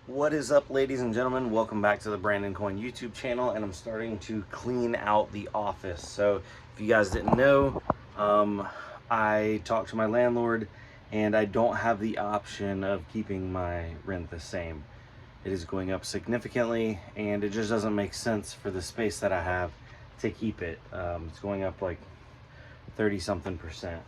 What is up, ladies and gentlemen? Welcome back to the Brandon Coin YouTube channel, and I'm starting to clean out the office. So if you guys didn't know, I talked to my landlord and I don't have the option of keeping my rent the same. It is going up significantly and it just doesn't make sense for the space that I have to keep it. It's going up like 30 something percent.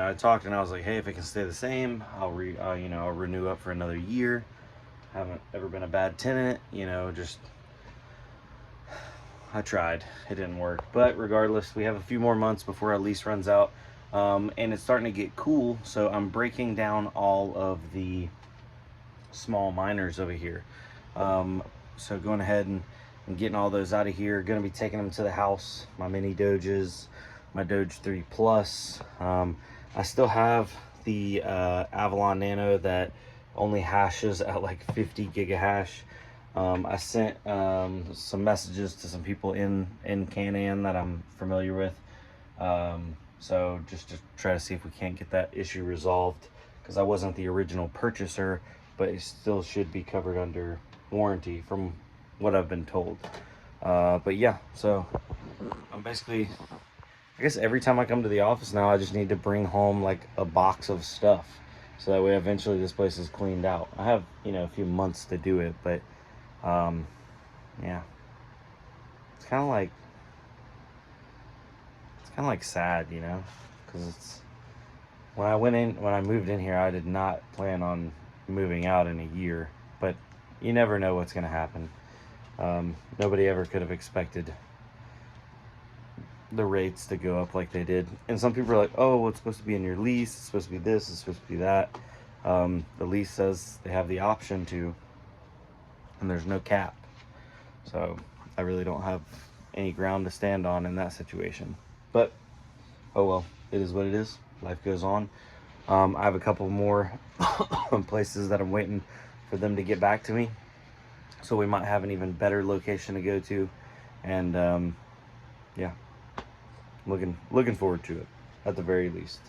I talked and I was like, hey, if it can stay the same, I'll renew up for another year. Haven't ever been a bad tenant, just I tried. It didn't work. But regardless, we have a few more months before our lease runs out. And it's starting to get cool, so I'm breaking down all of the small miners over here. So going ahead and getting all those out of here. Going to be taking them to the house, my mini Doges, my Doge 3 Plus. I still have the Avalon Nano that only hashes at like 50 gigahash. I sent some messages to some people in Can-Am that I'm familiar with. So just to try to see if we can't get that issue resolved, because I wasn't the original purchaser, but it still should be covered under warranty from what I've been told. But yeah, so I'm basically, I guess every time I come to the office now, I just need to bring home like a box of stuff, so that way eventually this place is cleaned out. I have, a few months to do it, but yeah, it's kind of like sad, because it's when I moved in here, I did not plan on moving out in a year, but you never know what's going to happen. Nobody ever could have expected the rates to go up like they did. And some people are like, oh, well, it's supposed to be in your lease, it's supposed to be this, it's supposed to be that. The lease says they have the option to, and there's no cap. So I really don't have any ground to stand on in that situation. But oh well, it is what it is. Life goes on. I have a couple more places that I'm waiting for them to get back to me, so we might have an even better location to go to. And yeah, looking forward to it, at the very least.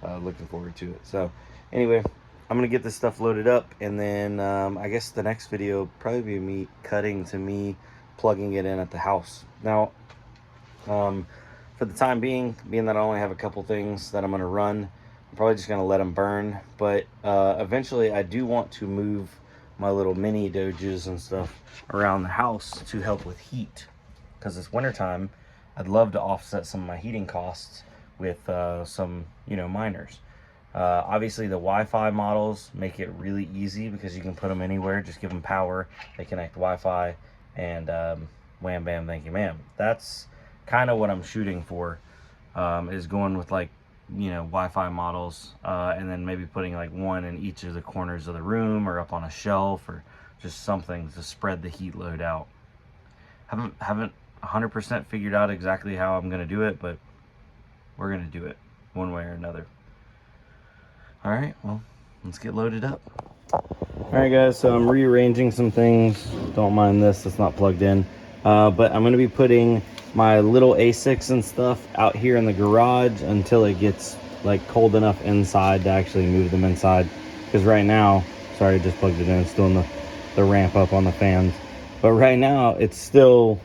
Looking forward to it. So anyway, I'm gonna get this stuff loaded up, and then I guess the next video will probably be me cutting to me plugging it in at the house. Now for the time being that I only have a couple things that I'm gonna run, I'm probably just gonna let them burn. But eventually I do want to move my little mini Doges and stuff around the house to help with heat, because it's wintertime. I'd love to offset some of my heating costs with some miners. Obviously the Wi-Fi models make it really easy, because you can put them anywhere. Just give them power, they connect Wi-Fi, and wham bam thank you ma'am. That's kind of what I'm shooting for, is going with like Wi-Fi models, and then maybe putting like one in each of the corners of the room, or up on a shelf, or just something to spread the heat load out. Haven't 100% figured out exactly how I'm gonna do it, but we're gonna do it one way or another. All right, well, let's get loaded up. All right, guys, so I'm rearranging some things. Don't mind this, it's not plugged in. But I'm gonna be putting my little Asics and stuff out here in the garage until it gets like cold enough inside to actually move them inside. Because right now, sorry, I just plugged it in, it's still in the ramp up on the fans. But right now, it's still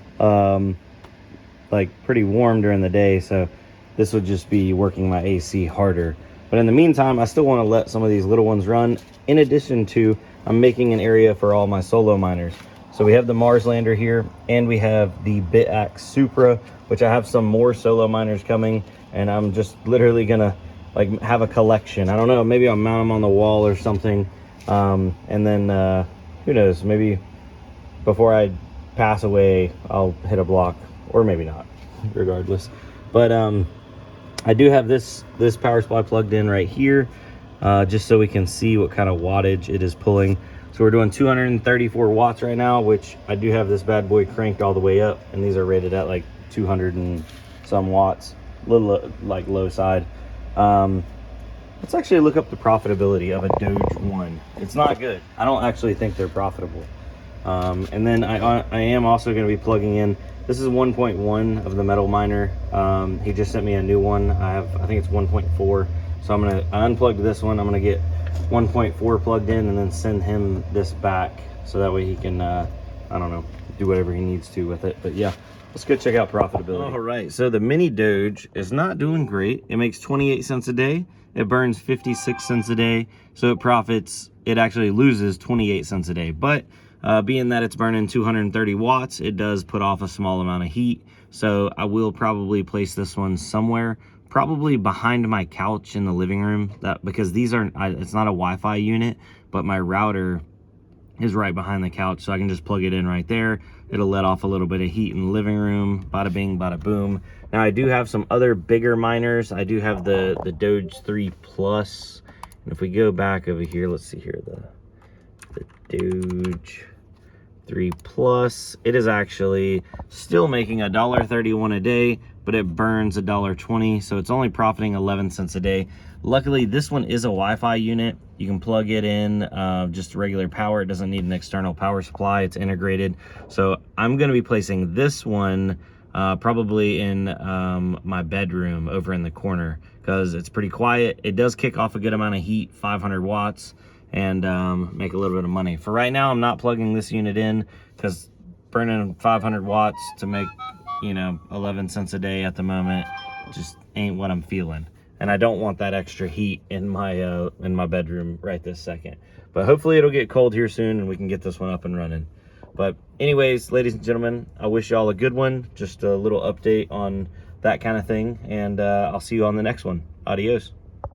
like pretty warm during the day, so this would just be working my AC harder. But in the meantime, I still want to let some of these little ones run. In addition to, I'm making an area for all my solo miners. So we have the Mars Lander here, and we have the BitAxe Supra, which I have some more solo miners coming, and I'm just literally gonna like have a collection. I don't know, maybe I'll mount them on the wall or something, and then who knows, maybe before I pass away I'll hit a block, or maybe not, regardless. But I do have this power supply plugged in right here, just so we can see what kind of wattage it is pulling. So we're doing 234 watts right now, which I do have this bad boy cranked all the way up, and these are rated at like 200 and some watts, a little like low side. Let's actually look up the profitability of a Doge 1. It's not good. I don't actually think they're profitable. And then I am also going to be plugging in, this is 1.1 of the metal miner. He just sent me a new one. I think it's 1.4. So I'm going to unplug this one. I'm going to get 1.4 plugged in and then send him this back so that way he can, I don't know, do whatever he needs to with it. But yeah, let's go check out Profitability. All right, so the mini Doge is not doing great. It makes 28 cents a day. It burns 56 cents a day. So it actually loses 28 cents a day. But being that it's burning 230 watts, it does put off a small amount of heat. So I will probably place this one somewhere, probably behind my couch in the living room, because these are, it's not a Wi-Fi unit, but my router is right behind the couch, so I can just plug it in right there. It'll let off a little bit of heat in the living room. Bada bing, bada boom. Now I do have some other bigger miners. I do have the Doge 3 Plus. And if we go back over here, let's see here, the Doge 3 Plus. It is actually still making $1.31 a day, but it burns $1.20, so it's only profiting 11 cents a day. Luckily, this one is a Wi-Fi unit. You can plug it in, just regular power. It doesn't need an external power supply. It's integrated. So I'm going to be placing this one probably in my bedroom over in the corner because it's pretty quiet. It does kick off a good amount of heat, 500 watts, and make a little bit of money. For right now, I'm not plugging this unit in because burning 500 watts to make, 11 cents a day at the moment just ain't what I'm feeling. And I don't want that extra heat in my bedroom right this second. But hopefully it'll get cold here soon and we can get this one up and running. But anyways, ladies and gentlemen, I wish y'all a good one. Just a little update on that kind of thing. And I'll see you on the next one. Adios.